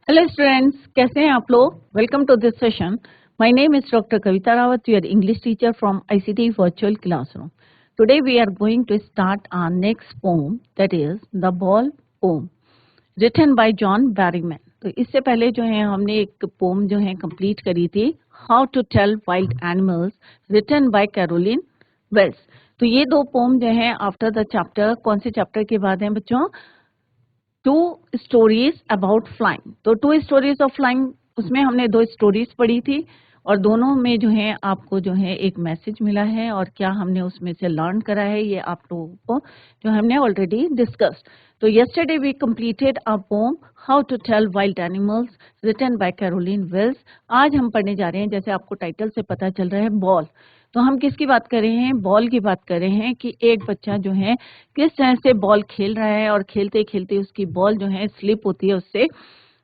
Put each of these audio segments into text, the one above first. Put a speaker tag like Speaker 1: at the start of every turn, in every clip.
Speaker 1: Hello students, कैसे हैं आप लोग। Welcome to this session. My name is doctor Kavita Rawat, your English teacher from ICT virtual classroom. Today we are going to start our next poem, that is the ball poem, written by John Berryman. तो इससे पहले जो है हमने एक pome जो है complete करी थी, how to tell wild animals, written by Carolyn Wells. तो ये दो पोम जो है आफ्टर द चैप्टर, कौन से चैप्टर के बाद हैं बच्चों? Two stories about flying. तो टू स्टोरीज ऑफ फ्लाइंग, उसमें हमने दो स्टोरीज पढ़ी थी और दोनों में जो है आपको जो है एक मैसेज मिला है और क्या हमने उसमें से लर्न करा है ये आप लोगों को जो हमने ऑलरेडी डिस्कस्ड। तो yesterday we completed our poem how to tell wild animals written by Carolyn Wells. आज हम पढ़ने जा रहे हैं, जैसे आपको टाइटल से पता चल रहा है, बॉल। तो हम किसकी बात कर रहे हैं? बॉल की बात कर रहे हैं कि एक बच्चा जो है किस तरह से बॉल खेल रहा है और खेलते खेलते उसकी बॉल जो है स्लिप होती है उससे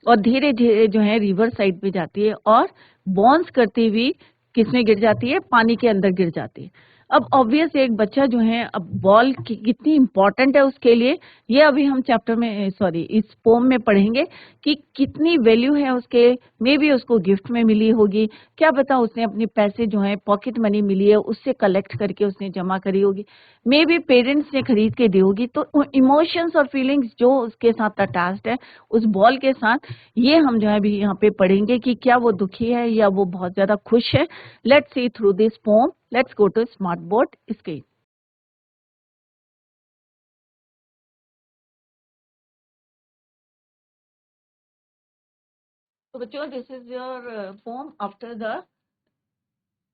Speaker 1: और धीरे धीरे जो है रिवर साइड पे जाती है और बाउंस करती हुई किसमें गिर जाती है? पानी के अंदर गिर जाती है। अब ऑब्वियस एक बच्चा जो है, अब बॉल कितनी इंपॉर्टेंट है उसके लिए, ये अभी हम चैप्टर में सॉरी इस पोम में पढ़ेंगे कि कितनी वैल्यू है उसके। मे भी उसको गिफ्ट में मिली होगी, क्या पता उसने अपने पैसे जो है पॉकेट मनी मिली है उससे कलेक्ट करके उसने जमा करी होगी, मे बी पेरेंट्स ने खरीद के दी होगी। तो इमोशंस और फीलिंग्स जो उसके साथ अटैच्ड है उस बॉल के साथ, ये हम जो है अभी यहाँ पे पढ़ेंगे कि क्या वो दुखी है या वो बहुत ज्यादा खुश है। Let's see through this poem. Let's go to smart board screen. तो बच्चों, this is your poem after the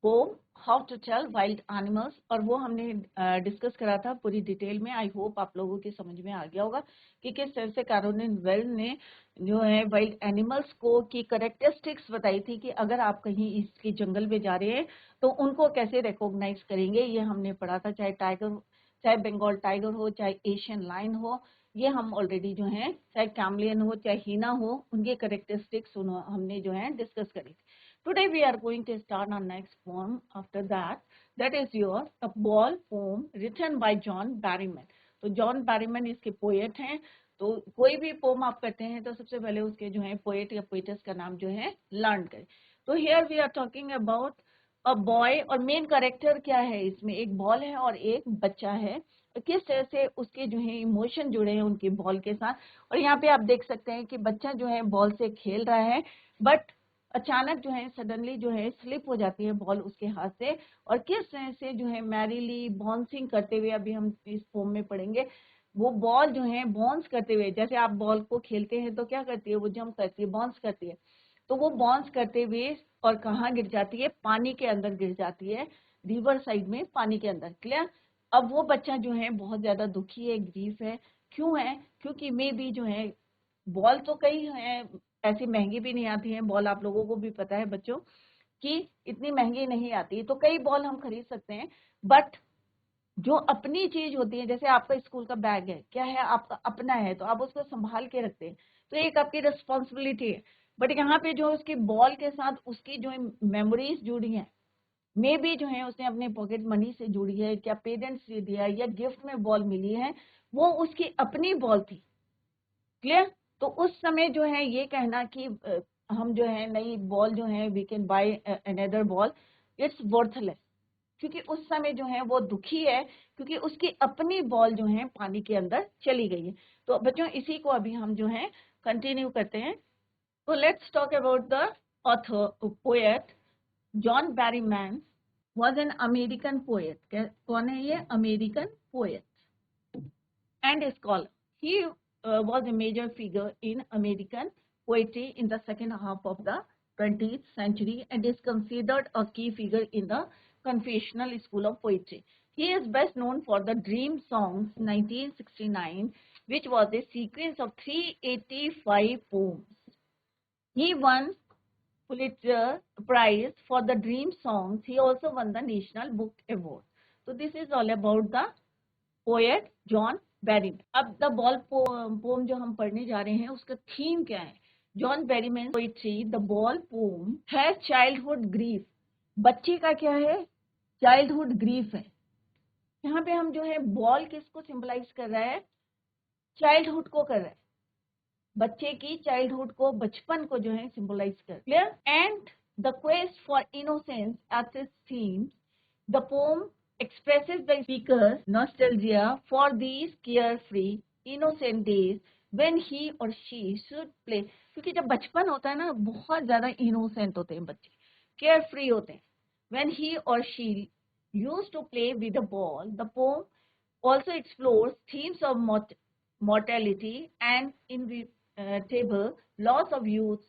Speaker 1: poem how to tell wild animals, और वो हमने डिस्कस करा था पूरी डिटेल में। आई होप आप लोगों की समझ में आ गया होगा कि किस तरह से कैरोलिन वेल ने जो है वाइल्ड एनिमल्स को की करेक्टरिस्टिक्स बताई थी कि अगर आप कहीं इसके जंगल में जा रहे हैं तो उनको कैसे रिकॉग्नाइज करेंगे। ये हमने पढ़ा था, चाहे टाइगर, चाहे बंगाल टाइगर हो, चाहे एशियन लाइन हो, ये हम ऑलरेडी जो है, चाहे कैमलियन हो चाहे हीना हो, उनके करेक्टरिस्टिक्स हमने जो है डिस्कस करी थी। Today we are going to start our next poem after that. That is your A Ball poem written by John Barrymore. तो जॉन बैरीमैन इसके पोएट हैं। तो कोई भी पोम आप करते हैं तो सबसे पहले उसके जो है पोएट या पोएटस का नाम जो है लर्न करें। तो here we are talking about a boy, और मेन कैरेक्टर क्या है इसमें? एक बॉल है और एक बच्चा है। तो किस तरह से उसके जो है इमोशन जुड़े हैं उनकी बॉल के साथ। और यहाँ पे आप देख सकते हैं कि बच्चा जो है बॉल से खेल रहा है, बट अचानक जो है सडनली जो है स्लिप हो जाती है बॉल उसके हाथ से, और किस तरह से जो है मैरीली बाउंसिंग करते हुए, अभी हम इस फॉर्म में पढ़ेंगे, वो बॉल जो है बाउंस करते हुए, जैसे आप बॉल को खेलते हैं तो क्या करती है, वो जंप करती है, बाउंस करती है, तो वो बाउंस करते हुए और कहाँ गिर जाती है? पानी के अंदर गिर जाती है, रिवर साइड में पानी के अंदर। क्लियर? अब वो बच्चा जो है बहुत ज्यादा दुखी है, ग्रीफ है। क्यों है? क्योंकि मे बी जो है बॉल तो कई है, ऐसी महंगी भी नहीं आती है बॉल, आप लोगों को भी पता है बच्चों कि इतनी महंगी नहीं आती, तो कई बॉल हम खरीद सकते हैं। बट जो अपनी चीज होती है, जैसे आपका स्कूल का बैग है, क्या है? आपका अपना है, तो आप उसको संभाल के रखते हैं, तो एक आपकी रिस्पॉन्सिबिलिटी है। बट यहाँ पे जो उसकी बॉल के साथ उसकी जो मेमोरीज जुड़ी हैं, मे भी जो है उसने अपने पॉकेट मनी से जुड़ी है, क्या पेरेंट्स से दिया या गिफ्ट में बॉल मिली है, वो उसकी अपनी बॉल थी। क्लियर? तो उस समय जो है ये कहना कि हम जो है नई बॉल जो है we can buy another ball, it's worthless. क्योंकि उस समय जो है वो दुखी है क्योंकि उसकी अपनी बॉल जो है पानी के अंदर चली गई है। तो बच्चों इसी को अभी हम जो है कंटिन्यू करते हैं। तो let's talk about the author poet John Berryman was an American poet. कौन है ये? American poet and a scholar. He was a major figure in American poetry in the second half of the 20th century and is considered a key figure in the confessional school of poetry. He is best known for the Dream Songs 1969, which was a sequence of 385 poems. He won Pulitzer Prize for the Dream Songs. He also won the National Book Award. So this is all about the poet John Berryman. अब the ball pome जो हम पढ़ने जा रहे हैं उसका theme क्या है? John Berryman poetry the ball poem है चाइल्डहुड ग्रीफ। बच्चे का क्या है? चाइल्डहुड ग्रीफ है। यहाँ पे हम जो है बॉल किसको सिंबलाइज कर रहा है? चाइल्डहुड को कर रहा है। बच्चे की चाइल्डहुड को, बचपन को जो है सिंबलाइज कर। Clear? And the quest for innocence as its theme, the poem expresses the speaker's nostalgia for these carefree, innocent days when he or she should play. क्योंकि जब बचपन होता है ना, बहुत ज्यादा इनोसेंट होते हैं बच्चे, केयर फ्री होते हैं. When he or she used to play with a ball, the poem also explores themes of mortality and inevitable loss of youth,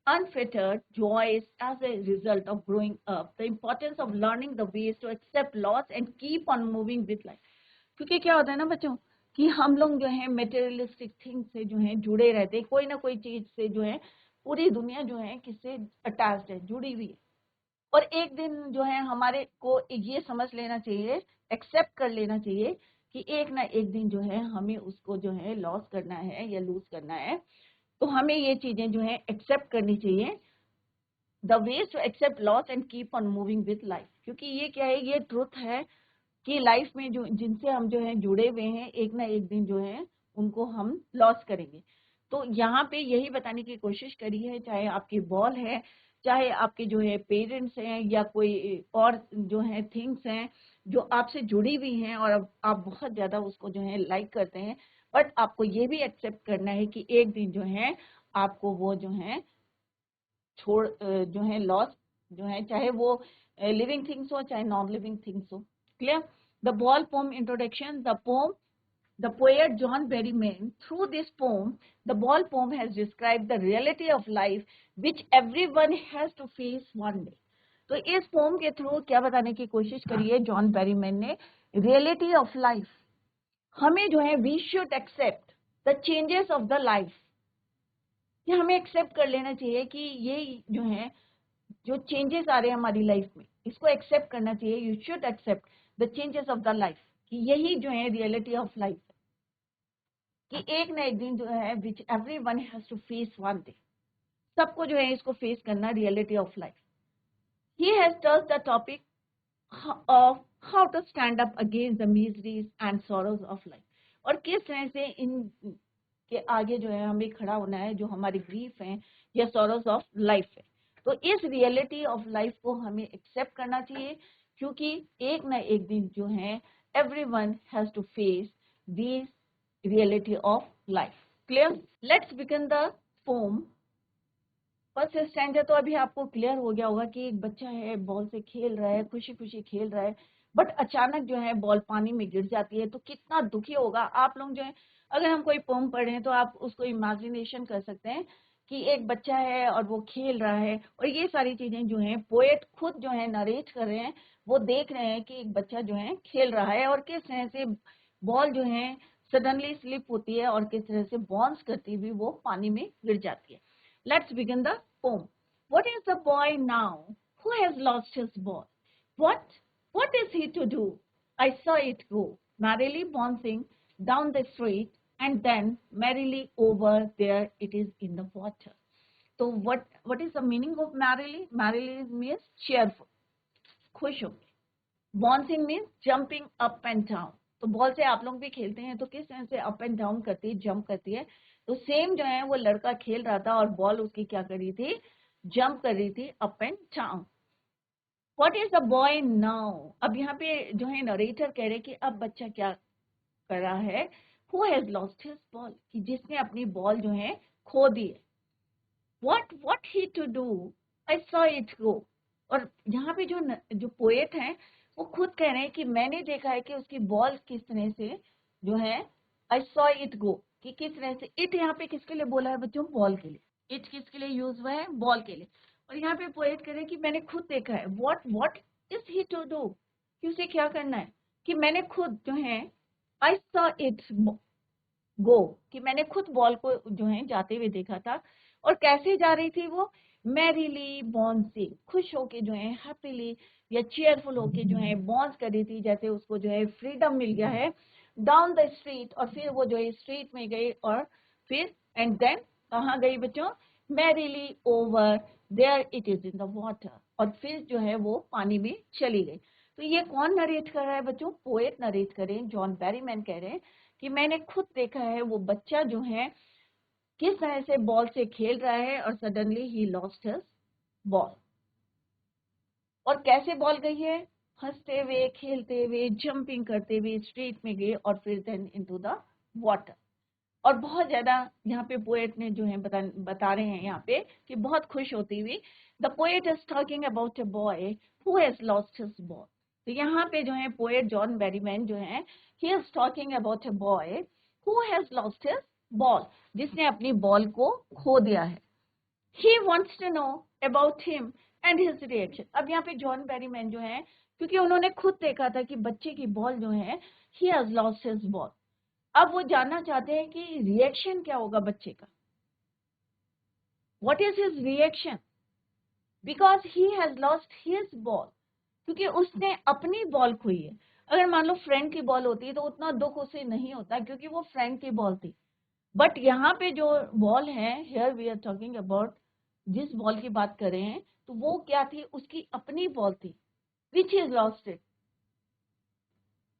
Speaker 1: unfettered joys as a result of growing up, the importance of learning the ways to accept loss and keep on moving with life. क्योंकि क्या होता है ना बच्चों कि हम लोग जो है मेटेरियलिस्टिक थिंग से जो है जुड़े रहते हैं, कोई ना कोई चीज से जो है पूरी दुनिया जो है किससे अटैच्ड है, जुड़ी हुई है. और एक दिन जो है हमारे को ये समझ लेना चाहिए, एक्सेप्ट कर लेना चाहिए कि एक ना एक दिन जो है हमें उसको जो है लॉस करना है या लूज करना है. तो हमें ये चीजें जो है एक्सेप्ट करनी चाहिए. The ways to accept loss and keep on moving with life. क्योंकि ये क्या है, ये ट्रुथ है कि लाइफ में जो जिनसे हम जो है जुड़े हुए हैं, एक ना एक दिन जो है उनको हम लॉस करेंगे. तो यहाँ पे यही बताने की कोशिश करी है, चाहे आपकी बॉल है, चाहे आपके जो है पेरेंट्स हैं, या कोई और जो है थिंग्स हैं जो आपसे जुड़ी हुई हैं और आप बहुत ज्यादा उसको जो है लाइक करते हैं, बट आपको ये भी एक्सेप्ट करना है कि एक दिन जो है आपको वो जो है छोड़ जो है लॉस जो है, चाहे वो लिविंग थिंग्स हो चाहे नॉन लिविंग थिंग्स हो. Clear? The ball poem introduction. The poet John Berryman, through this poem, the ball poem has described the reality of life which everyone has to face one day. तो इस pome के through क्या बताने की कोशिश करी है जॉन बेरीमैन ने? Reality of life. हमें जो है we should accept the changes of the life. ये हमें एक्सेप्ट कर लेना चाहिए कि ये जो है जो चेंजेस आ रहे हैं हमारी लाइफ में, इसको एक्सेप्ट करना चाहिए. You should accept the changes of the life, कि यही जो है रियलिटी ऑफ लाइफ है, कि एक ना एक दिन जो है which everyone has to face one day. सबको जो है इसको फेस करना, reality of life. He has touched the topic of how to stand up against the miseries and sorrows of life. और किस तरह से इन के आगे जो है हमें खड़ा होना है, जो हमारी ग्रीफ है या सॉरोज ऑफ लाइफ है. तो इस रियलिटी ऑफ लाइफ को हमें एक्सेप्ट करना चाहिए, क्योंकि एक ना एक दिन जो है everyone has to face this reality of life. Clear? Let's begin the poem. First standard तो अभी आपको क्लियर हो गया होगा कि एक बच्चा है, बॉल से खेल रहा है, खुशी खुशी खेल रहा है, बट अचानक जो है बॉल पानी में गिर जाती है, तो कितना दुखी होगा. आप लोग जो है, अगर हम कोई पोम पढ़ रहे हैं तो आप उसको इमेजिनेशन कर सकते हैं कि एक बच्चा है और वो खेल रहा है, और ये सारी चीजें जो है पोएट खुद जो है नरेट कर रहे हैं, वो देख रहे हैं कि एक बच्चा जो है खेल रहा है और किस तरह से बॉल जो है सडनली स्लिप होती है और किस तरह से बाउंस करती हुई वो पानी में गिर जाती है. Let's begin the poem. What is the boy now who has lost his ball? What is he to do? I saw it go, merrily bouncing down the street, and then merrily over there it is in the water. So what is the meaning of merrily? Merrily means cheerful, खुश होके. Bouncing means jumping up and down. तो ball से आप लोग भी खेलते हैं तो किस तरह से अप एंड डाउन करती है, जंप करती है. तो सेम जो है वो लड़का खेल रहा था और बॉल उसकी क्या कर रही थी, जंप कर रही थी up and down. What is the boy now? अब यहाँ पे जो है नरेटर कह रहे कि अब बच्चा क्या कर रहा है. Who has lost his ball, कि जिसने अपनी बॉल जो है खो दी है. What he to do? I saw it go. और यहाँ पे जो पोएट है वो खुद कह रहे हैं कि मैंने देखा है कि उसकी बॉल किस तरह से जो है, आई सॉ इट गो, कि किस तरह से. इट यहाँ पे किसके लिए बोला है बच्चों? बॉल के लिए. इट किसके लिए यूज हुआ है? बॉल के लिए. और यहाँ पे पोएट कह रहे हैं कि मैंने खुद देखा है. What is he to do, कि उसे क्या करना है, कि मैंने खुद जो है आई सॉ इट गो, कि मैंने खुद बॉल को जो है जाते हुए देखा था. और कैसे जा रही थी वो? मैरीली बॉन्सिंग, खुश होके जो है, हैप्पीली या चेयरफुल होके जो है बॉन्स कर रही थी, जैसे उसको जो है फ्रीडम मिल गया है. डाउन द स्ट्रीट, और फिर वो जो है स्ट्रीट में गई, और फिर एंड देन कहाँ गई बच्चों? Merrily over there it is in the water, और फिर जो है वो पानी में चली गई. तो ये कौन नरेट कर रहा है बच्चों? पोएट नरेट कर रहे हैं, जॉन बेरीमैन कह रहे हैं कि मैंने खुद देखा है वो बच्चा जो है किस तरह से बॉल से खेल रहा है और सडनली ही लॉस्ट हिज बॉल। और कैसे बॉल गई है? हंसते हुए, खेलते हुए, जंपिंग करते हुए स्ट्रीट में गए और फिर देन इनटू द वाटर। और बहुत ज्यादा यहाँ पे पोएट ने जो है बता रहे हैं यहाँ पे कि बहुत खुश होती हुई, the poet is talking about a boy who has lost his ball. तो यहाँ पे जो है पोएट जॉन बेरीमैन जो है, he is talking about a boy who has lost his ball, जिसने अपनी बॉल को खो दिया है। He wants to know about him and his reaction. अब यहाँ पे जॉन बेरीमैन जो है, क्योंकि उन्होंने खुद देखा था कि बच्चे की बॉल जो है, he has lost his ball, अब वो जानना चाहते हैं कि रिएक्शन क्या होगा बच्चे का, what is his reaction, because he has lost his ball, क्योंकि उसने अपनी बॉल खोई है। अगर मान लो फ्रेंड की बॉल होती तो उतना दुख उसे नहीं होता, क्योंकि वो फ्रेंड की बॉल थी। बट यहाँ पे जो बॉल है, here we are talking about, जिस बॉल की बात कर रहे हैं, तो वो क्या थी? उसकी अपनी बॉल थी, विच इज लॉस्ट इट।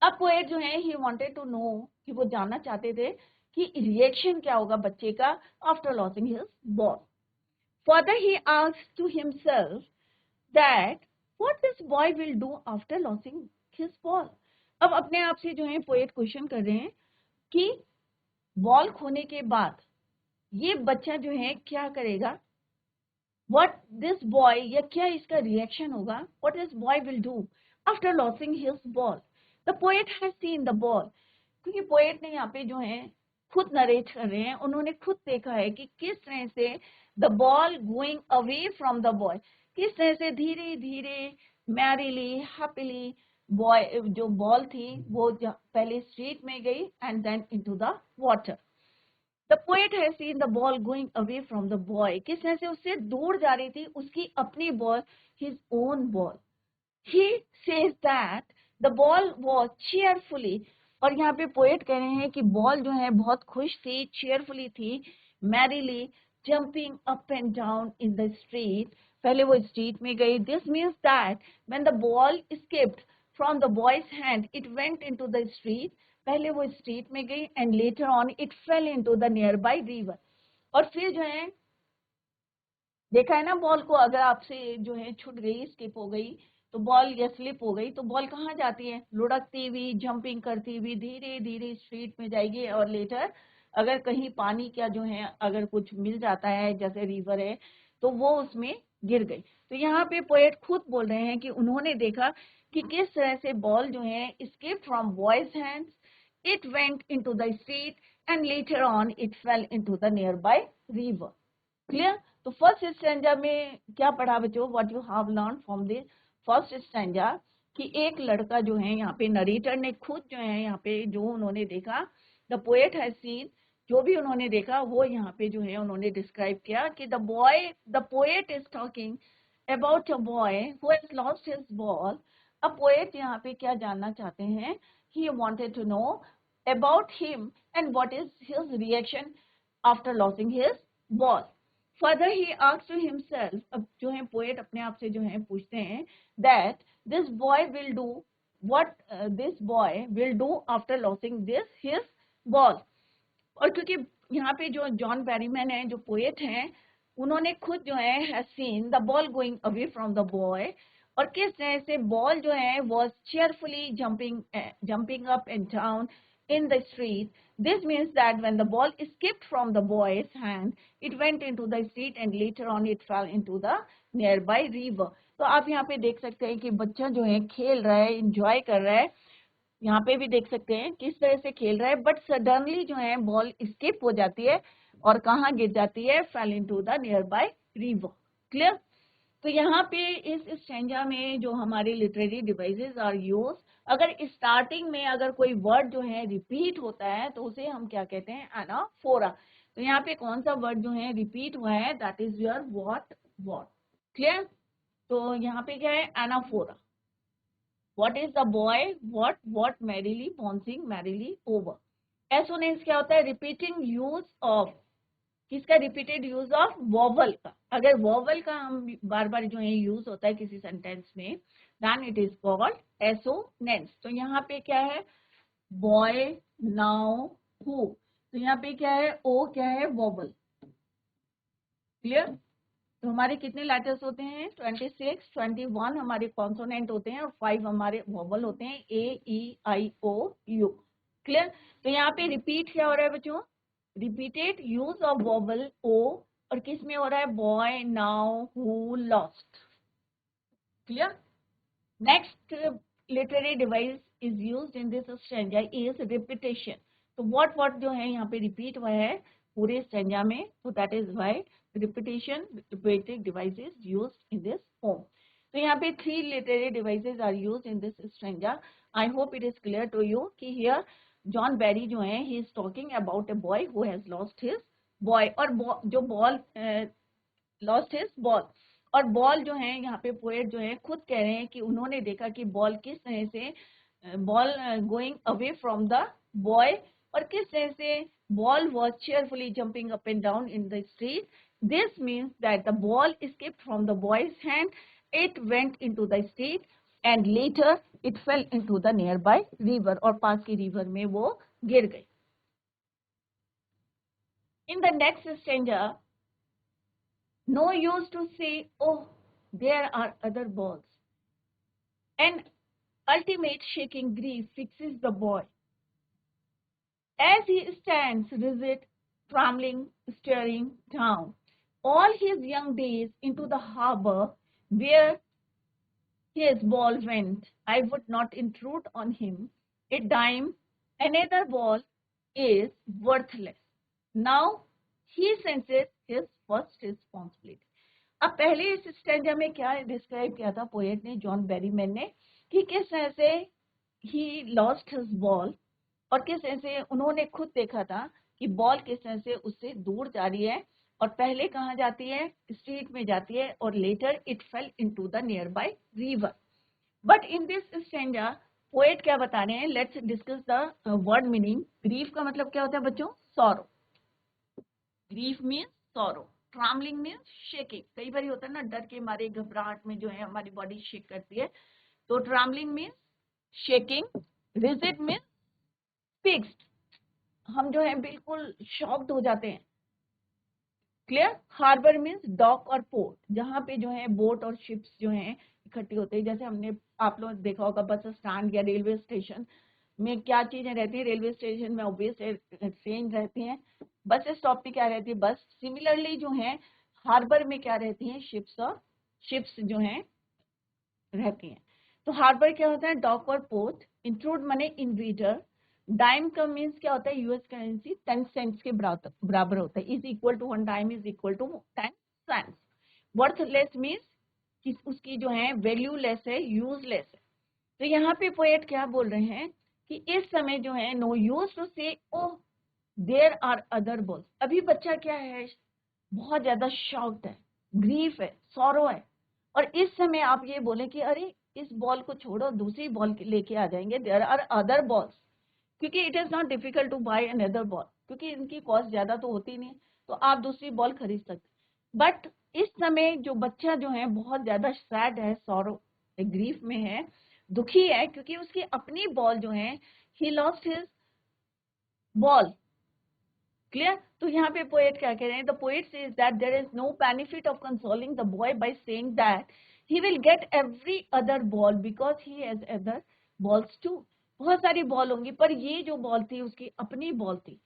Speaker 1: अब पोएट जो है, ही वांटेड टू नो, कि वो जानना चाहते थे कि रिएक्शन क्या होगा बच्चे का after losing his ball. Further he asked to himself that what this boy will do after losing his ball. अब अपने आप से जो है पोएट क्वेश्चन कर रहे हैं कि बॉल खोने के बाद ये बच्चा जो है क्या करेगा, व्हाट दिस बॉय, या क्या इसका रिएक्शन होगा, what this boy will do after losing his ball. The poet has seen the ball, क्योंकि पोएट ने यहाँ पे जो है खुद नरेट कर रहे हैं, उन्होंने खुद देखा है कि किस तरह से the ball going away from the boy, किस तरह से धीरे धीरे मैरिली हैप्पीली बॉय, जो बॉल थी वो पहले स्ट्रीट में गई and then into the water. The poet has seen the ball going away from the boy, किस तरह से उससे दूर जा रही थी उसकी अपनी ball, his own ball. He says that the ball was cheerfully, और यहाँ पे पोएट कह रहे हैं कि बॉल जो है बहुत खुश थी, cheerfully थी, merrily jumping up and down in the street, पहले वो स्ट्रीट में गई। This means that when the ball escaped from the boy's hand, it went into the street, पहले वो स्ट्रीट में गई and later on it fell into the nearby river। और फिर जो है देखा है ना, बॉल को अगर आपसे जो है छूट गई, स्किप हो गई, तो बॉल या स्लिप हो गई, तो बॉल कहाँ जाती है? लुढ़कती हुई, जंपिंग करती हुई धीरे धीरे स्ट्रीट में जाएगी, और लेटर अगर कहीं पानी का जो है अगर कुछ मिल जाता है, जैसे रिवर है, तो वो उसमें गिर गई। तो यहाँ पे पोएट खुद बोल रहे हैं कि उन्होंने देखा कि किस तरह से बॉल जो है escaped from boys hands, it went into the street and later on it fell into the nearby river। Clear? तो फर्स्ट स्टैंजा में क्या पढ़ा बच्चों? What you have learn from the first stanza, कि एक लड़का जो है, यहाँ पे नरेटर ने खुद जो है यहाँ पे जो उन्होंने देखा, द पोएट हैज सीन, जो भी उन्होंने देखा वो यहाँ पे जो है उन्होंने डिस्क्राइब किया कि the poet is talking about a boy who has lost his ball. अब पोएट यहाँ पे क्या जानना चाहते हैं? He wanted to know about him and what is his reaction after losing his ball. Further he asked to himself, अब जो है पोएट अपने आप से जो है पूछते हैं, that this boy will do what this boy will do after losing this his ball। और क्योंकि यहाँ पे जो जॉन बेरीमैन है, जो पोएट हैं, उन्होंने खुद जो है has seen the ball going away from the boy, और किस तरह से बॉल जो है was cheerfully jumping up and down in the street। This means that when the ball escaped from the boy's hand, it went into the street and later on it fell into the nearby river। तो आप यहाँ पे देख सकते हैं कि बच्चा जो है खेल रहा है, इंजॉय कर रहा है, यहाँ पे भी देख सकते हैं किस तरह से खेल रहा है, बट सडनली जो है बॉल स्किप हो जाती है और कहाँ गिर जाती है? Fail into the nearby river. Clear? तो यहाँ पे इस स्टैंजा में जो हमारे लिटरेरी डिवाइसेस आर यूज, अगर स्टार्टिंग में अगर कोई वर्ड जो है रिपीट होता है तो उसे हम क्या कहते हैं? एनाफोरा। तो यहाँ पे कौन सा वर्ड जो है रिपीट हुआ है? That is your what. Clear? तो यहाँ पे क्या है? Anaphora. What is the boy? What merrily bouncing merrily over। Assonance क्या होता है? रिपीटिंग यूज ऑफ, किसका? रिपीटेड यूज ऑफ वॉवल का। अगर वॉवल का हम बार बार जो है यूज होता है किसी सेंटेंस में, then it is called assonance. तो यहाँ पे क्या है? Boy, now, who. तो यहाँ पे क्या है? ओ क्या है? वॉवल। क्लियर? तो हमारे कितने लेटर्स होते हैं? 26, 21 हमारे कॉन्सोनेंट होते हैं और 5 हमारे वोवल होते हैं, ए ई आई ओ यू। क्लियर? तो यहाँ पे रिपीट क्या हो रहा है बच्चों? रिपीटेड यूज ऑफ वोवल ओ, और किस में हो रहा है? Boy, now, who, lost. Clear? Next literary device is used in this stanza is repetition. तो व्हाट जो है यहाँ पे रिपीट हुआ है पूरे स्टैंजा में, तो that is why repetition repeated devices used in this poem. तो यहाँ पे 3 literary devices are used in this stanza. I hope it is clear to you कि हियर जॉन बेरी जो है he is talking about a boy who has lost his boy, और जो ball lost his ball, और ball जो है यहाँ पे पोएट जो है खुद कह रहे हैं कि उन्होंने देखा कि बॉल किस तरह से ball going away from the boy, और किस तरह से ball was cheerfully jumping up and down in the street. This means that the ball escaped from the boy's hand, it went into the street and later it fell into the nearby river, और पास की river में वो गिर गई। In the next stanza, no use to say, oh, there are other balls. An ultimate shaking grief fixes the boy. As he stands rigid, trembling, staring down all his young days into the harbor where his ball went, I would not intrude on him a dime. Another ball is worthless. Now he senses his first responsibility. अब पहले इस stanza में क्या describe किया था poet ने, John Berryman ने, कि किस तरह से ही लॉस्ट हिज बॉल, और किस तरह से उन्होंने खुद देखा था कि बॉल किस तरह से उससे दूर जा रही है, और पहले कहाँ जाती है? स्ट्रीट में जाती है, और later it fell into the nearby river. But in this stanza poet क्या बता रहे हैं? Let's discuss the word meaning. Grief का मतलब क्या होता है बच्चों? Sorrow. Grief means sorrow. Trembling means shaking. कई बार होता है ना, डर के मारे घबराहट में जो है हमारी बॉडी शेक करती है, तो trembling means shaking. Rigid means fixed, हम जो है बिल्कुल शॉक्ड हो जाते हैं। क्लियर? हार्बर मीन्स डॉक और पोर्ट, जहाँ पे जो है बोट और शिप्स जो हैं इकट्ठी होते हैं। जैसे हमने आप लोग देखा होगा बस स्टैंड या रेलवे स्टेशन में क्या चीजें रहती हैं? रेलवे स्टेशन में ऑब्वियस ट्रेन रहती हैं, बस स्टॉप पे क्या रहती है? बस। सिमिलरली जो है हार्बर में क्या रहती हैं? शिप्स, और शिप्स जो हैं रहती हैं। तो हार्बर क्या होता है? डॉक और पोर्ट। इंक्लूड माने इन्वेडर। डाइम का मीन्स क्या होता है? यूएस करेंसी 10 सेंट्स के बराबर होता है। Is equal to 1 dime is equal to 10 cents. Worthless means कि उसकी जो है वैल्यू लेस है, यूजलेस है। तो यहाँ पे पोएट क्या बोल रहे हैं कि इस समय जो है नो यूज टू से oh there are other balls. अभी बच्चा क्या है? बहुत ज्यादा शॉक्ड है, ग्रीफ है, सॉरो है, और इस समय आप ये बोले कि अरे इस बॉल को छोड़ो, दूसरी बॉल लेके आ जाएंगे, देयर आर अदर बॉल्स, क्योंकि it is not difficult to buy another ball, क्योंकि इनकी कॉस्ट ज्यादा तो होती नहीं, तो आप दूसरी बॉल खरीद सकते। बट इस समय जो बच्चा जो है बहुत ज्यादा सैड है, सॉरो ग्रीफ में है, दुखी है, क्योंकि उसकी अपनी बॉल जो है he lost his ball. Clear? तो यहाँ पे पोएट क्या कह रहे हैं? The poet says that there is no benefit of consoling the boy by saying that he will get every other ball because he has other balls too. बहुत सारी ball होंगी, पर ये जो बॉल थी उसकी अपनी बॉल थी।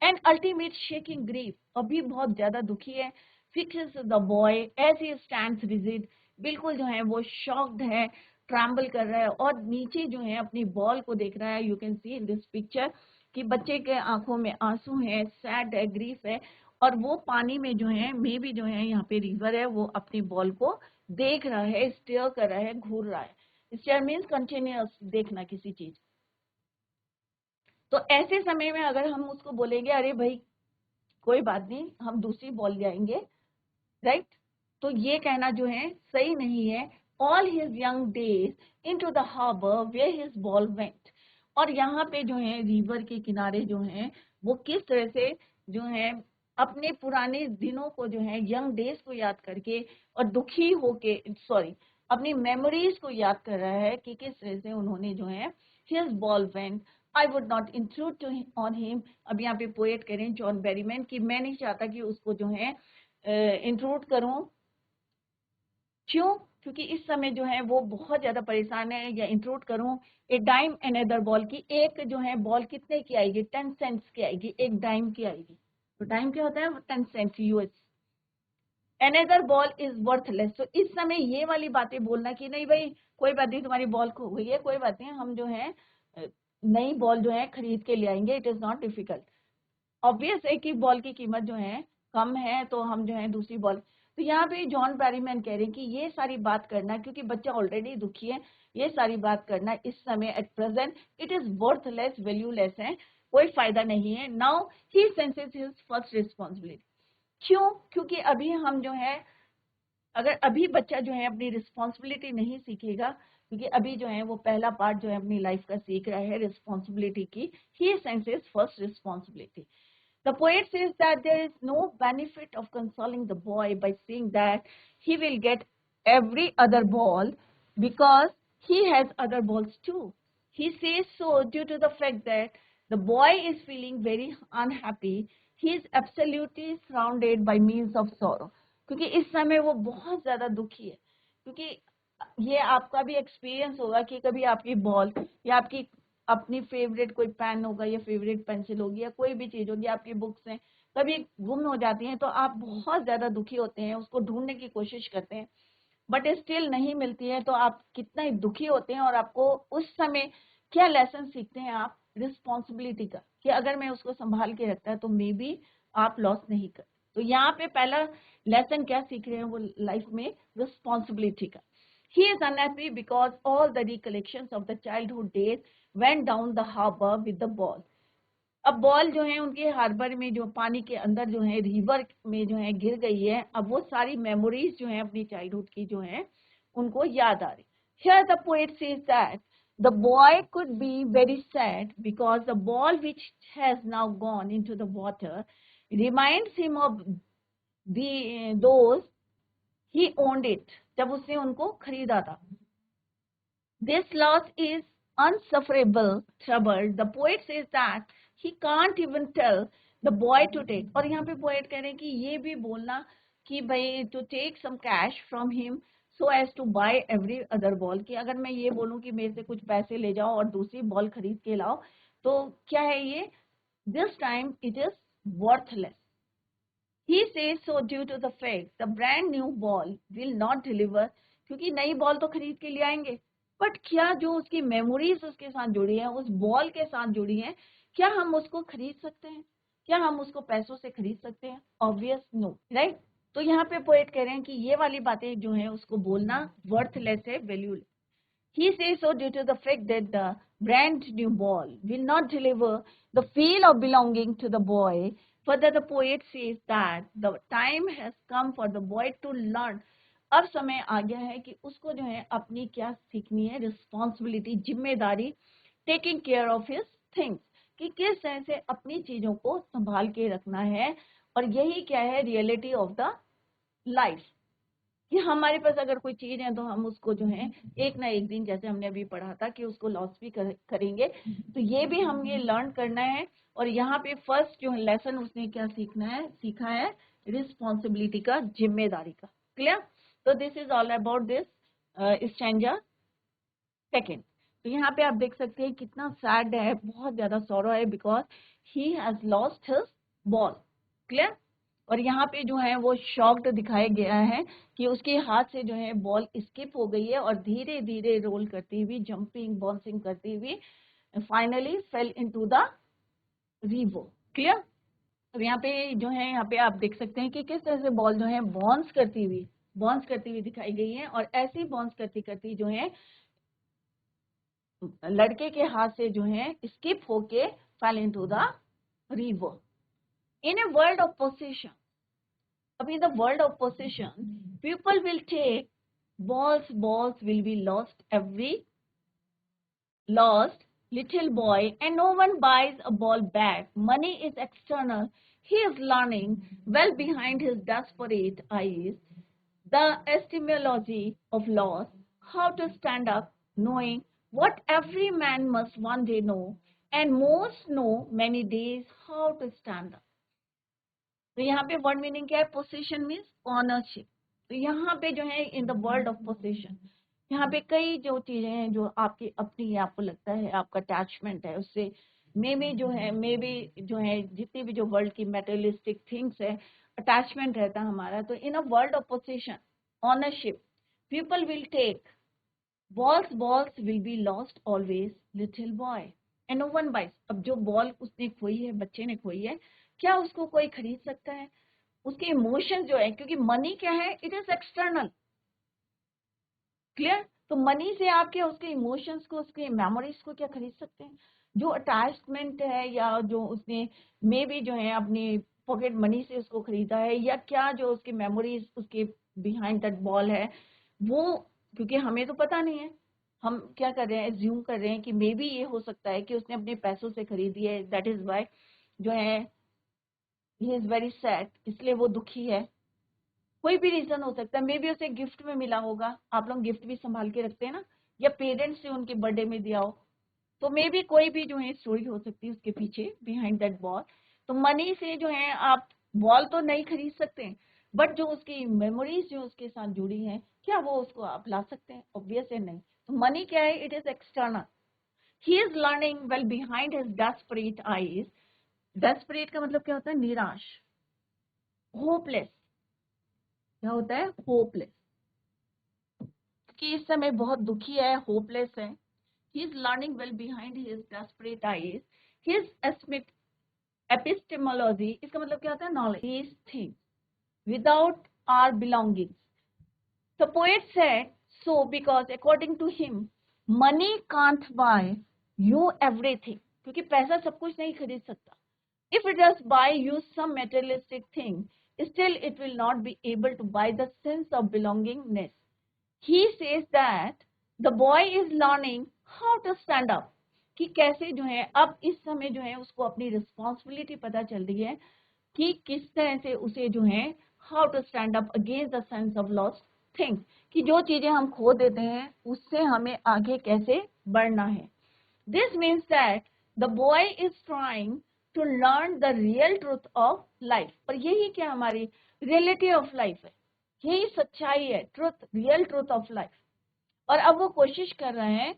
Speaker 1: एंड अल्टीमेट शेकिंग ग्रीफ, अभी बहुत ज्यादा दुखी है। Fixes the boy as he stands rigid, बिल्कुल जो है वो शॉक्ड है, ट्रैम्बल कर रहा है, और नीचे जो है अपनी बॉल को देख रहा है। You can see in this picture कि बच्चे के आंखों में आंसू है, सैड है, ग्रीफ है, और वो पानी में जो है मे भी जो है यहाँ पे रिवर है, वो अपनी बॉल को देख रहा है, स्टेयर कर रहा है, घूर रहा है। स्टेयर मीन्स कंटिन्यूअस देखना किसी चीज। तो ऐसे समय में अगर हम उसको बोलेंगे अरे भाई कोई बात नहीं, हम दूसरी बॉल जाएंगे, राइट, तो ये कहना जो है सही नहीं है। All his young days into the harbour where his ball went, और यहाँ पे जो है रिवर के किनारे जो है वो किस तरह से जो है अपने पुराने दिनों को जो है यंग डेज को याद करके और दुखी होके, सॉरी, अपनी मेमोरीज को याद कर रहा है कि किस तरह से उन्होंने जो है his ball went, I would not include on him. अब यहाँ पे पोएट करें जॉन बेरीमैन कि मैं नहीं चाहता कि उसको जो है इंक्लूड करूं। क्यों? क्योंकि इस समय जो है वो बहुत ज्यादा परेशान है। या इंक्लूड करूं ए डाइम अनदर बॉल की, एक जो है बॉल कितने की आएगी? 10 सेंट्स की आएगी, एक डाइम की आएगी। तो डाइम क्या होता है? 10 cents US. Another ball is worthless. तो इस समय ये वाली बातें बोलना कि नहीं भाई कोई बात नहीं, तुम्हारी बॉल खो गई है, कोई बात नहीं, हम जो है नई बॉल जो है खरीद के ले आएंगे, it is not difficult. Obvious है कि बॉल की कीमत जो है कम है, तो हम जो है दूसरी बॉल। तो यहाँ पे जॉन बैरीमैन कह रहे हैं कि ये सारी बात करना, क्योंकि बच्चा ऑलरेडी दुखी है, ये सारी बात करना इस समय at present it is worthless, valueless है, कोई फायदा नहीं है। Now he senses his first responsibility. क्यों? क्योंकि अभी हम जो है, अगर अभी बच्चा जो है अपनी रिस्पॉन्सिबिलिटी नहीं सीखेगा, क्योंकि अभी जो है वो पहला पार्ट जो है अपनी लाइफ का सीख रहा है रिस्पॉन्सिबिलिटी की, he senses first responsibility. The poet says that there is no benefit of consoling the boy by saying that he will get every other ball because he has other balls too. He says so due to the fact that the boy is feeling very unhappy. He is absolutely surrounded by means of sorrow. क्योंकि इस समय वो बहुत ज्यादा दुखी है। क्योंकि ये आपका भी एक्सपीरियंस होगा कि कभी आपकी बॉल या आपकी अपनी फेवरेट कोई पेन होगा या फेवरेट पेंसिल होगी या कोई भी चीज होगी, आपकी बुक्स हैं, कभी गुम हो जाती हैं तो आप बहुत ज्यादा दुखी होते हैं, उसको ढूंढने की कोशिश करते हैं, बट स्टिल नहीं मिलती है, तो आप कितना ही दुखी होते हैं। और आपको उस समय क्या लेसन सीखते हैं आप? रिस्पॉन्सिबिलिटी का, कि अगर मैं उसको संभाल के रखता है तो मे बी आप लॉस नहीं कर। तो यहाँ पे पहला लेसन क्या सीख रहे हैं वो लाइफ में? रिस्पॉन्सिबिलिटी का। He is unhappy because all the recollections of the childhood days went down the harbor with the ball. अब बॉल जो है उनके हार्बर में, जो पानी के अंदर जो है रिवर में जो है गिर गई है, अब वो सारी मेमोरीज जो है अपनी चाइल्डहुड की जो है उनको याद आ रही। Here the poet says that the boy could be very sad because the ball which has now gone into the water reminds him of those he owned it, जब उसने उनको खरीदा था। This loss is unsufferable trouble. The poet says that he can't even tell the boy to take. और यहाँ पे poet कह रहे हैं कि ये भी बोलना कि भाई to take some cash from him so as to buy every other ball, कि अगर मैं ये बोलूँ कि मेरे से कुछ पैसे ले जाओ और दूसरी बॉल खरीद के लाओ, तो क्या है ये? This time it is worthless. He says so due to the fact the brand new ball will not deliver, क्योंकि नई बॉल तो खरीद के ले आएंगे, बट क्या जो उसकी मेमोरीज उसके साथ जुड़ी है, उस बॉल के साथ जुड़ी है, क्या हम उसको खरीद सकते हैं? क्या हम उसको पैसों से खरीद सकते हैं? Obvious no, right. तो यहाँ पे पोएट कह रहे हैं कि ये वाली बातें जो है उसको बोलना वर्थलेस है, valueless. He says so due to the fact that the brand new ball will not deliver the feel of belonging to the boy. Further, the poet says that the time has come for the boy to learn. अब समय आ गया है कि उसको जो है अपनी क्या सीखनी है? रिस्पॉन्सिबिलिटी, जिम्मेदारी, taking care of his things, कि किस तरह से अपनी चीजों को संभाल के रखना है। और यही क्या है? रियलिटी ऑफ द लाइफ, कि हमारे पास अगर कोई चीज है तो हम उसको जो है एक ना एक दिन, जैसे हमने अभी पढ़ा था कि उसको लॉस भी करेंगे, तो ये भी हम ये लर्न करना है। और यहाँ पे फर्स्ट जो लेसन उसने क्या सीखा है? रिस्पॉन्सिबिलिटी का, जिम्मेदारी का। क्लियर? तो this is all about this stanza second. तो यहाँ पे आप देख सकते हैं कितना सैड है, बहुत ज्यादा सॉरो है, because he has lost his ball. Clear? और यहाँ पे जो है वो शॉक्ड दिखाया गया है कि उसके हाथ से जो है बॉल स्किप हो गई है और धीरे धीरे रोल करती हुई, जंपिंग बाउंसिंग करती हुई finally fail into the river. Clear? अब यहाँ पे जो है, यहाँ पे आप देख सकते हैं कि किस तरह से बॉल जो है बाउंस करती हुई दिखाई गई है। और ऐसी बाउंस करती करती जो है लड़के के हाथ से जो है स्किप होके fail into the river. In a world of possession, in the world of possession, people will take balls will be lost, little boy, and no one buys a ball back. Money is external. He is learning well behind his desperate eyes the etymology of loss, how to stand up, knowing what every man must one day know, and most know many days how to stand up. तो यहाँ पे word meaning क्या है, possession means ownership. तो यहाँ पे जो है in the world of possession, यहाँ पे कई जो चीजें हैं जो आपकी अपनी, आपको लगता है आपका अटैचमेंट है उससे, मे बी जो है जितनी भी जो वर्ल्ड की मेटेरियलिस्टिक थिंग्स है, अटैचमेंट रहता है हमारा। तो in a world of possession, ownership, people will take balls will be lost always, little boy and no one buys। अब जो बॉल उसने खोई है, बच्चे ने खोई है, क्या उसको कोई खरीद सकता है? उसके इमोशन जो है, क्योंकि मनी क्या है, इट इज एक्सटर्नल, क्लियर। तो मनी से आप क्या उसके इमोशंस को, उसके मेमोरीज को क्या खरीद सकते हैं? जो अटैचमेंट है, या जो उसने मे बी जो है अपनी पॉकेट मनी से उसको खरीदा है, या क्या जो उसकी मेमोरीज उसके बिहाइंड दैट बॉल है वो, क्योंकि हमें तो पता नहीं है, हम क्या कर रहे हैं, एज्यूम कर रहे हैं कि मे बी ये हो सकता है कि उसने अपने पैसों से खरीदी है, दैट इज वाई जो है ही इज वेरी सैड, इसलिए वो दुखी है। कोई भी रीजन हो सकता है, मे बी उसे गिफ्ट में मिला होगा, आप लोग गिफ्ट भी संभाल के रखते हैं ना, या पेरेंट्स ने उनके बर्थडे में दिया हो, तो मे बी कोई भी जो है स्टोरी हो सकती है उसके पीछे, बिहाइंड दैट बॉल। तो मनी से जो है आप बॉल तो नहीं खरीद सकते, बट जो उसकी मेमोरीज जो उसके साथ जुड़ी हैं, क्या वो उसको आप ला सकते हैं? ऑब्वियस है नहीं। तो मनी क्या है, it is external. He is learning well behind his desperate eyes. Desperate का मतलब क्या होता है, निराश, होपलेस। क्या होता है, होपलेस, कि इस समय बहुत दुखी है, होपलेस है। He is learning well behind his desperate eyes, his epistemology, इसका मतलब क्या होता है, knowledge, these things without our belongings। The poet said so because according to him money can't buy you everything, क्योंकि पैसा सब कुछ नहीं खरीद सकता। If it does buy you some materialistic thing, still it will not be able to buy the sense of belongingness। He says that the boy is learning how to stand up, कि कैसे जो है अब इस समय जो है उसको अपनी रिस्पॉन्सिबिलिटी पता चल रही है कि किस तरह से उसे जो है how to stand up against the sense of lost things, कि जो चीजें हम खो देते हैं उससे हमें आगे कैसे बढ़ना है। This means that the boy is trying to learn the real truth of life. और यही क्या हमारी रियलिटी ऑफ लाइफ है, यही सच्चाई है, truth, real truth of life. और अब वो कोशिश कर रहे हैं,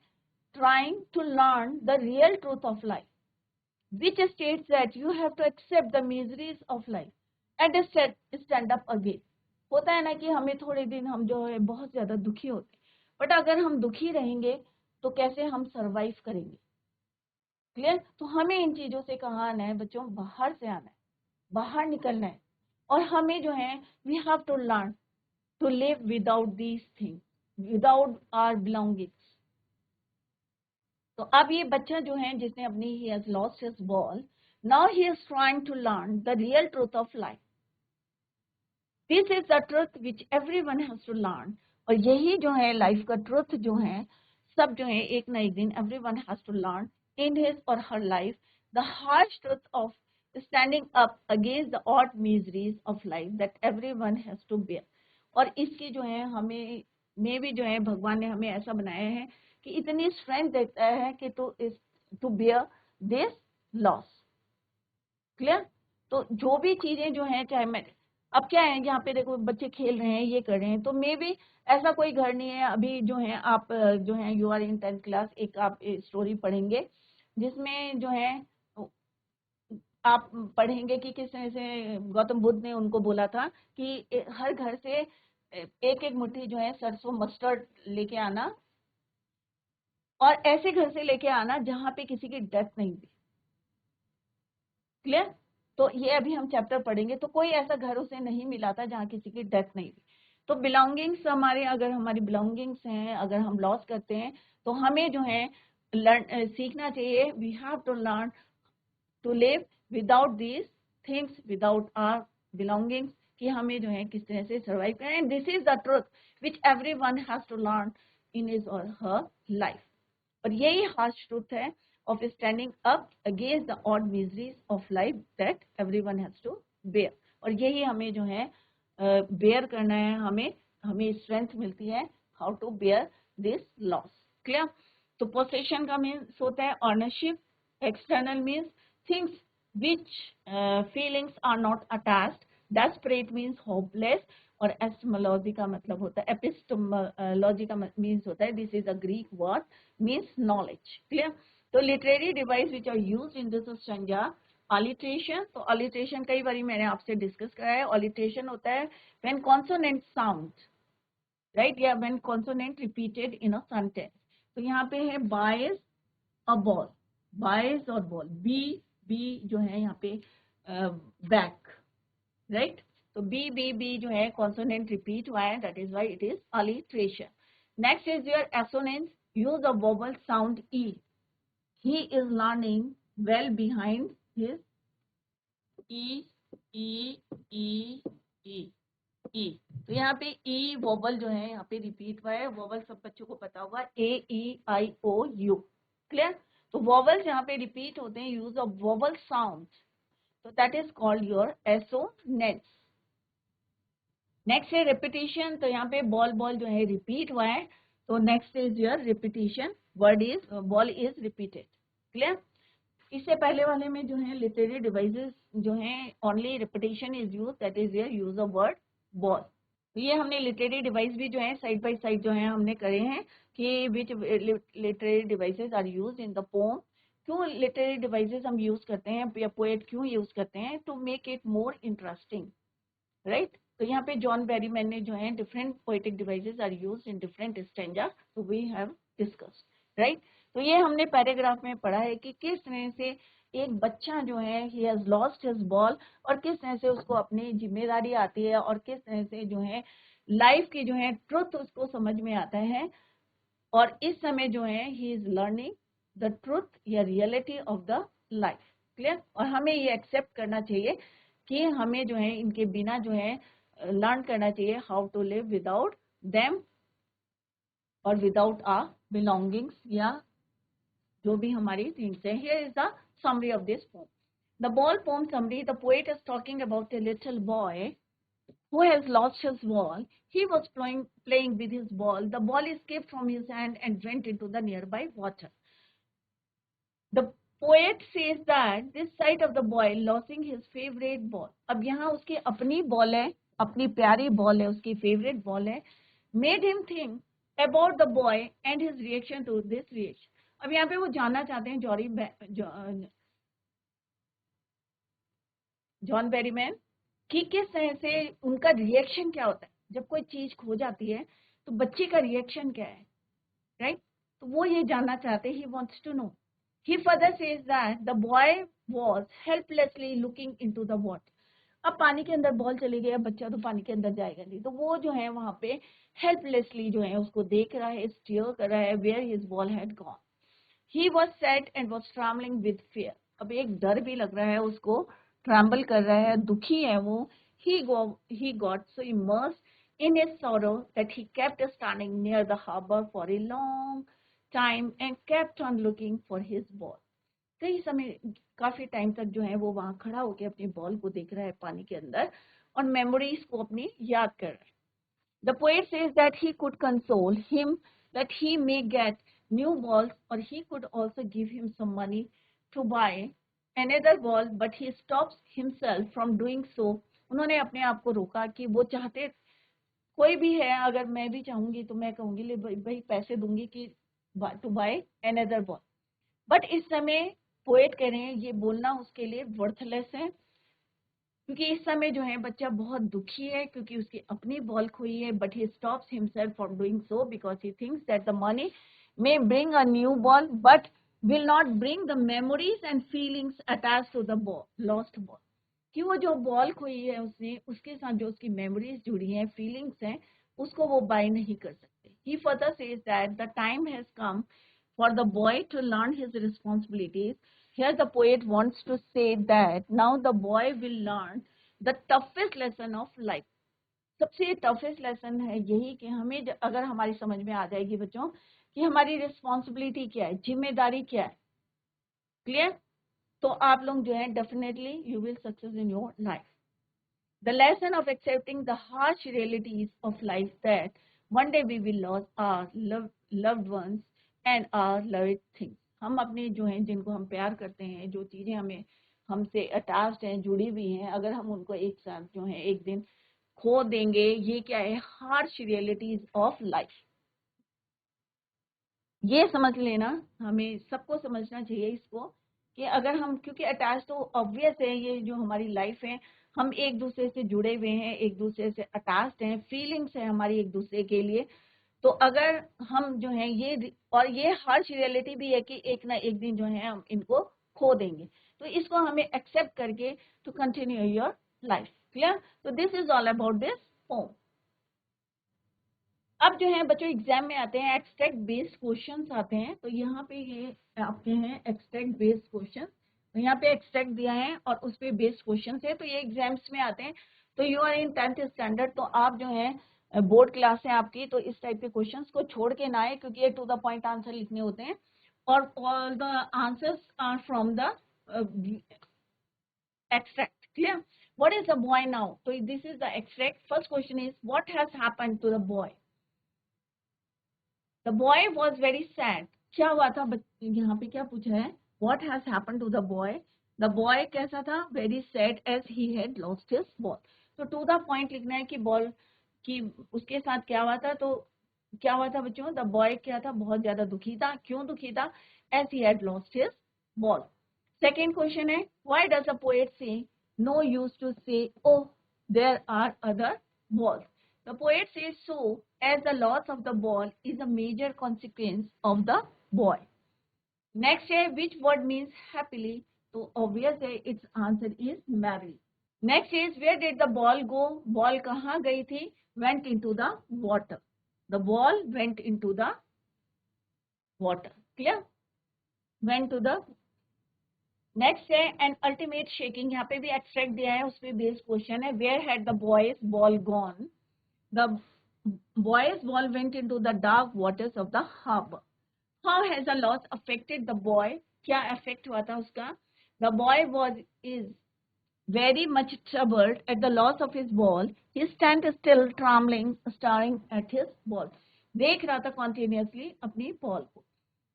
Speaker 1: trying to learn the real truth of life, which states that you have to accept the miseries of life and stand up again। होता है ना कि हमें थोड़े दिन हम जो है बहुत ज्यादा दुखी होते हैं, बट अगर हम दुखी रहेंगे तो कैसे हम सरवाइव करेंगे, क्लियर। तो हमें इन चीजों से कहाँ आना है बच्चों, बाहर से आना है, बाहर निकलना है। और हमें जो है we have to learn to live without these things, without our belongings. तो अब ये बच्चा जो है जिसने अपनी he has lost his ball, now he is trying to learn the real truth of life। This is the truth which everyone has to learn। और यही जो है लाइफ का ट्रुथ जो है, सब जो है एक ना एक दिन everyone has to learn in his or her life the harsh truth of standing up against the odd miseries of life that everyone has to bear। और इसकी जो है हमें में भी जो है भगवान ने हमें ऐसा बनाया है कि इतनी स्ट्रेंथ देता है कि to bear this loss, clear. तो जो भी चीजें जो हैं, चाहे मैं, अब क्या है यहाँ पे देखो बच्चे खेल रहे हैं, ये कर रहे हैं, तो मे भी ऐसा कोई घर नहीं है अभी जो है आप जो है you are in 10th class, एक आप स्टोरी पढ़ेंगे जिसमें जो है आप पढ़ेंगे कि किस तरह से गौतम बुद्ध ने उनको बोला था कि हर घर से एक एक मुट्ठी जो है सरसों मस्टर्ड लेके आना, और ऐसे घर से लेके आना जहां पे किसी की डेथ नहीं हुई, क्लियर। तो ये अभी हम चैप्टर पढ़ेंगे, तो कोई ऐसा घर उसे नहीं मिला था जहां किसी की डेथ नहीं हुई। तो बिलोंगिंग्स हमारे, अगर हमारी बिलोंगिंग्स हैं, अगर हम लॉस करते हैं तो हमें जो है सीखना चाहिए, we have to learn to live without these things, without our belongings, कि हमें जो है किस तरह से सर्वाइव करें। And this is the truth which everyone has to learn in his और हर लाइफ। और यही हार्श ट्रूथ है of standing up against the odd miseries of life that everyone has to bear। और यही हमें जो है बेयर करना है, हमें स्ट्रेंथ मिलती है how to bear this loss, clear. तो पोसेशन का मीन्स होता है ownership, external means things which feelings are not attached desperate means hopeless, और एस्टमोलॉजी का मतलब होता है, एपिस्टोमोलॉजी का मीन्स होता है, this is a Greek word, means knowledge. Clear? तो literary device which are used in this stanza, alliteration. तो ऑलिट्रेशन कई बार मैंने आपसे डिस्कस करा है। ऑलिट्रेशन होता है व्हेन कॉन्सोनेंट साउंड, राइट, या when consonant repeated in a sentence. तो यहाँ पे है बायस अ बॉल, बायस और बॉल, बी, बी जो है यहाँ पे बैक, राइट। तो बी बी बी जो है कॉन्सोनेंट रिपीट हुआ है, that is why it is alliteration. Next is your assonance, use of vowel sound E, he is learning well behind his E, E, E, E, E. तो यहाँ पे ई vowel जो है यहाँ पे रिपीट हुआ है। वोवल सब बच्चों को पता होगा, ए, ई, आई, ओ, यू। क्लियर? तो वोवल्स यहाँ पे रिपीट होते हैं, यूज ऑफ वोवल साउंड, तो that is called your assonance. Next है रिपीटिशन। तो यहाँ पे बॉल बॉल जो है रिपीट हुआ है, तो next is your repetition, word is ball is repeated. Clear? इससे पहले वाले में जो है लिटरेरी डिवाइसेस जो है only repetition is use, that is your use of word ball. तो ये हमने लिटरेरी डिवाइस भी जो है साइड बाय साइड जो है हमने करे हैं कि which literary devices are use in the poem. क्यों लिटरेरी डिवाइसेस हम यूज करते हैं या पोएट क्यों यूज करते हैं? To make it more interesting, right. तो यहाँ पे जॉन बेरीमैन ने जो है different poetic devices are used in different stanza, तो वी हैव डिस्कस्ड, राइट। तो ये हमने पैराग्राफ में पढ़ा है कि किस तरह से एक बच्चा जो है he has lost his ball, और किस तरह से उसको अपनी जिम्मेदारी आती है, और किस तरह से जो है लाइफ की जो है ट्रुथ उसको समझ में आता है, और इस समय जो है he is learning the truth या reality of the life. Clear? और हमें ये एक्सेप्ट करना चाहिए कि हमें जो है इनके बिना जो है लर्न करना चाहिए how to live without them और विदाउट आवर बिलोंगिंग्स, या जो भी हमारी थिंग्स है। Here is the summary of this poem. The ball poem summary, the poet is talking about a little boy who has lost his ball. He was playing with his ball. The ball escaped from his hand and went into the nearby water. The poet says that this sight of the boy losing his favorite ball, अब यहाँ उसकी अपनी ball है, अपनी प्यारी ball है, उसकी favourite ball है, made him think about the boy and his reaction to this reaction. अब यहाँ पे वो जानना चाहते हैं जॉन बेरीमैन कि किस तरह से उनका रिएक्शन क्या होता है जब कोई चीज खो जाती है, तो बच्चे का रिएक्शन क्या है, राइट। तो वो ये जानना चाहते हैं, he wants to know. He further says that the boy was helplessly looking into the water. अब पानी के अंदर बॉल चली गई, अब बच्चा तो पानी के अंदर जाएगा नहीं, तो वो जो है वहां पे हेल्पलेसली जो है उसको देख रहा है, स्टीयर कर रहा है, where his ball had gone. He was sad and was travelling with fear. अब एक डर भी लग रहा है उसको, ट्रैम्बल कर रहा है, दुखी है वो। he got so immersed in his sorrow that he kept standing near the harbor for a long time and kept on looking for his ball. कई समय, काफी टाइम तक जो है वो वहां खड़ा होकर अपनी बॉल को देख रहा है पानी के अंदर, और मेमोरीज को अपनी याद कर रहा है। The poet says that he could console him that he may get new balls, or he could also give him some money to buy another ball, but he stops himself from doing so. उन्होंने अपने आप को रोका कि वो चाहते, कोई भी है, अगर मैं भी चाहूंगी तो मैं कहूंगी ले भाई पैसे दूंगी कि to buy another ball, but इस समय पोएट कह रहे हैं ये बोलना उसके लिए वर्थलेस है, क्योंकि इस समय जो है बच्चा बहुत दुखी है क्योंकि उसकी अपनी बॉल खोई है, but he stops himself from doing so because he thinks that the money may bring a new ball but will not bring the memories and feelings attach to the lost ball. कि वो जो ball खोई है उसने, उसके साथ जो उसकी मेमोरीज जुड़ी हैं, फीलिंग्स हैं, उसको वो बाय नहीं कर सकते। He further says that the time has come for the boy to learn his responsibilities. Here the poet wants to say that now the boy will learn the toughest lesson of life. सबसे toughest lesson है यही कि हमें अगर हमारी समझ में आ जाएगी बच्चों कि हमारी रिस्पॉन्सिबिलिटी क्या है, जिम्मेदारी क्या है, क्लियर, तो आप लोग जो है definitely you will success in your life. The lesson of accepting the harsh realities of life that one day we will lose our loved ones and our loved things. हम अपने जो हैं जिनको हम प्यार करते हैं, जो चीजें हमें हमसे अटैच्ड हैं, जुड़ी हुई हैं, अगर हम उनको एक साथ जो है एक दिन खो देंगे, ये क्या है, हार्श रियलिटीज ऑफ लाइफ। ये समझ लेना, हमें सबको समझना चाहिए इसको, कि अगर हम, क्योंकि अटैच तो ऑब्वियस है, ये जो हमारी लाइफ है, हम एक दूसरे से जुड़े हुए हैं, एक दूसरे से अटैच्ड हैं, फीलिंग्स है हमारी एक दूसरे के लिए। तो अगर हम जो है ये, और ये हार्श रियलिटी भी है कि एक ना एक दिन जो है हम इनको खो देंगे, तो इसको हमें एक्सेप्ट करके to continue your life. Clear? तो this is all about this poem. अब जो है बच्चों एग्जाम में आते हैं एक्सट्रैक्ट बेस्ड क्वेश्चंस आते हैं, तो यहाँ पे ये आपके हैं एक्सट्रैक्ट बेस्ड क्वेश्चन, तो यहाँ पे एक्सट्रैक्ट दिया है और उस पे बेस्ड क्वेश्चंस है, तो ये एग्जाम्स में आते हैं। तो you are in 10th standard, तो आप जो है बोर्ड क्लास है आपकी, तो इस टाइप के क्वेश्चंस को छोड़ के ना आए, क्योंकि ये टू द पॉइंट आंसर लिखने होते हैं, और all the answers are from the extract. Clear? What is the boy now? So this is the extract. First question is, what has happened to the boy? The boy was very sad. क्या हुआ था? यहाँ पे क्या पूछा है? What has happened to the boy? The boy कैसा था? Very sad as he had lost his ball. तो to the point लिखना है कि बॉल की उसके साथ क्या हुआ था। तो क्या हुआ था बच्चों? The boy क्या था? बहुत ज्यादा दुखी था। क्यों दुखी था? As he had lost his ball. Second question है, why does the poet say no use to say, oh, there are other balls? The poet says so as the loss of the ball is a major consequence of the boy. Next है, which word means happily? तो obvious है, its answer is merrily. Next is, where did the ball go? Ball कहाँ गई थी? Went into the water. The ball went into the water. Clear? Went to the next है an ultimate shaking, यहाँ पे भी extract दिया है, उस पर बेस्ड क्वेश्चन है, where had the boy's ball gone? The boy's ball went into the dark waters of the harbour. How has the loss affected the boy? क्या अफेक्ट हुआ था उसका? The boy was is very much troubled at the loss of his ball. He stand still trembling, staring at his ball. देख रहा था continuously अपनी ball को.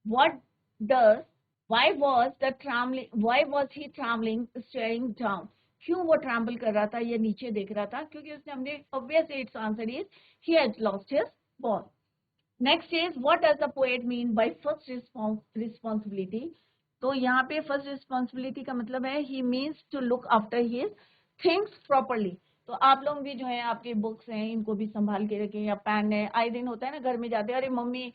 Speaker 1: What does Why was he trembling, staring down? क्यों वो tremble कर रहा था, ये नीचे देख रहा था? क्योंकि उसने, हमने obviously its answer is he had lost his ball. Next is, what does the poet mean by first responsibility? तो यहाँ पे first responsibility का मतलब है he means to look after his things properly. तो आप लोग भी जो है आपके बुक्स हैं इनको भी संभाल के रखें, या पेन है, आए दिन होता है ना घर में जाते हैं, अरे mummy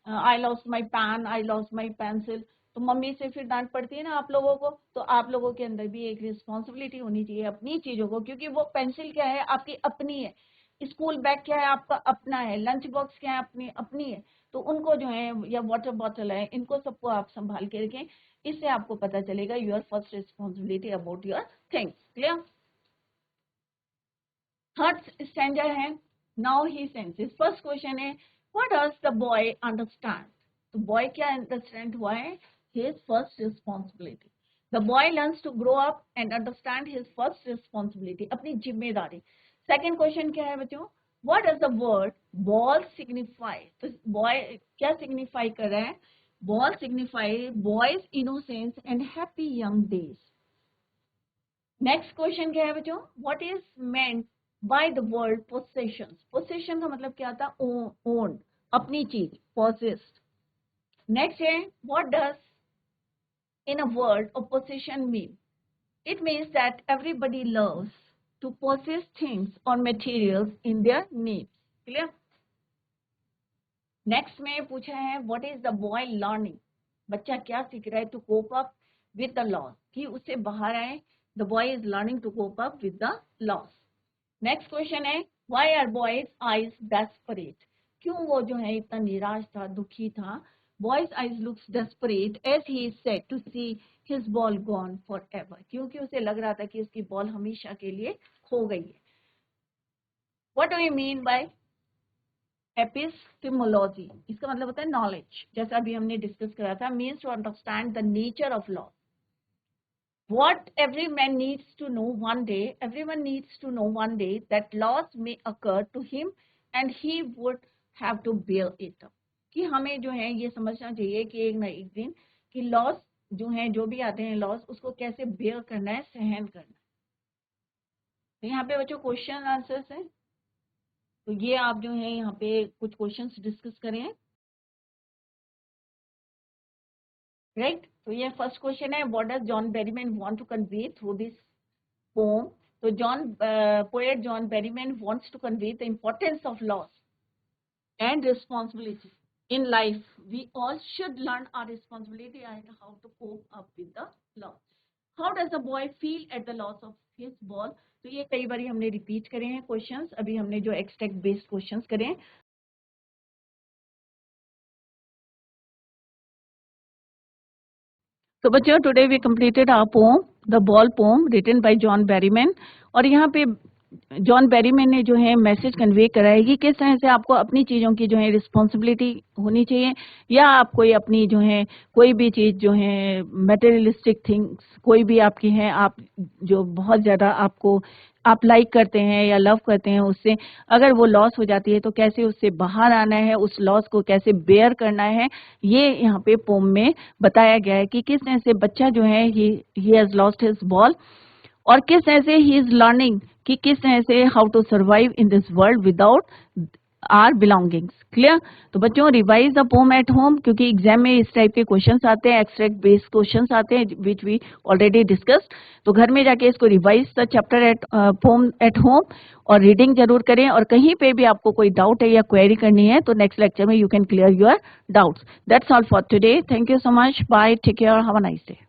Speaker 1: I lost my pen, I lost my pencil, तो मम्मी से फिर डांट पड़ती है ना आप लोगों को। तो आप लोगों के अंदर भी एक रिस्पॉन्सिबिलिटी होनी चाहिए अपनी चीजों को, क्योंकि वो पेंसिल क्या है आपकी अपनी है, स्कूल बैग क्या है आपका अपना है, लंच बॉक्स क्या है अपनी अपनी है, तो उनको जो है, या वाटर बॉटल है, इनको सबको आप संभाल के रखें, इससे आपको पता चलेगा your first responsibility about your things. Clear? Third standard है, now he senses. First question है, what does the boy understand? तो बॉय क्या अंडरस्टैंड हुआ है? His first responsibility. The boy learns to grow up and understand his first responsibility, अपनी जिम्मेदारी। Second question क्या है बच्चों? What does the word ball signify? तो बॉय क्या सिग्निफाई कर रहा है? Ball signify boy's innocence and happy young days. Next question क्या है बच्चों? What is meant by the word possession? Possession का मतलब क्या था? ओन, अपनी चीज, पोसेस्ड। नेक्स्ट है, what does in a word of possession mean? It means that everybody loves to possess things or materials in their needs. Clear? Next में पूछा है, what is the boy learning? बच्चा क्या सीख रहा है? To cope up with the loss, कि उससे बाहर आए. The boy is learning to cope up with the loss. Next question है, why are boys' eyes desperate? क्यों वो जो है इतना निराश था, दुखी था? Boy's eyes looks desperate as he is said to see his ball gone forever. क्योंकि उसे लग रहा था कि उसकी बॉल हमेशा के लिए खो गई है. What do you mean by epistemology? इसका मतलब होता है नॉलेज, जैसा अभी हमने डिस्कस करा था, means to understand the nature of law. What every man needs to know one day, everyone needs to know one day that loss may occur to him and he would have to bear it up. कि हमें जो है ये समझना चाहिए कि एक ना एक दिन कि लॉस जो हैं, जो भी आते हैं लॉस, उसको कैसे बेयर करना है, सहन करना है। तो यहाँ पे बच्चों क्वेश्चन आंसर्स हैं, तो ये आप जो है यहाँ पे कुछ क्वेश्चंस डिस्कस करें, राइट। तो ये फर्स्ट क्वेश्चन है, what does John Berryman want to convey through this poem. तो poet John Berryman wants to convey the importance of loss and responsibility in life. We all should learn our responsibility and how to cope up with the loss. How does a boy feel at the loss of his ball? तो ये कई बार हमने repeat करे हैं questions, अभी हमने जो extract based questions करे हैं। तो बच्चों, today we completed our poem the ball poem written by John Berryman. और यहाँ पे जॉन बेरीमैन ने जो है मैसेज कन्वे करा है कि किस तरह से आपको अपनी चीज़ों की जो है रिस्पॉन्सिबिलिटी होनी चाहिए, या आप कोई अपनी जो है कोई भी चीज़ जो है मटेरियलिस्टिक थिंग्स कोई भी आपकी है, आप जो बहुत ज़्यादा आपको आप लाइक करते हैं या लव करते हैं, उससे अगर वो लॉस हो जाती है तो कैसे उससे बाहर आना है, उस लॉस को कैसे बेयर करना है, ये यहाँ पे पोम में बताया गया है कि किस तरह से बच्चा जो है he has lost his ball, और किस तरह से ही इज लर्निंग कि किस तरह से how to survive in this world without our belongings. Clear. तो बच्चों, revise the poem at home, क्योंकि एग्जाम में इस टाइप के क्वेश्चंस आते हैं, एक्सट्रैक्ट बेस्ड क्वेश्चंस आते हैं विच वी ऑलरेडी डिस्कस्ड। तो घर में जाके इसको revise the chapter at poem at home और रीडिंग जरूर करें। और कहीं पे भी आपको कोई डाउट है या क्वेरी करनी है तो नेक्स्ट लेक्चर में you can clear your doubts. That's all for today. Thank you so much. Bye, take care, have a nice day.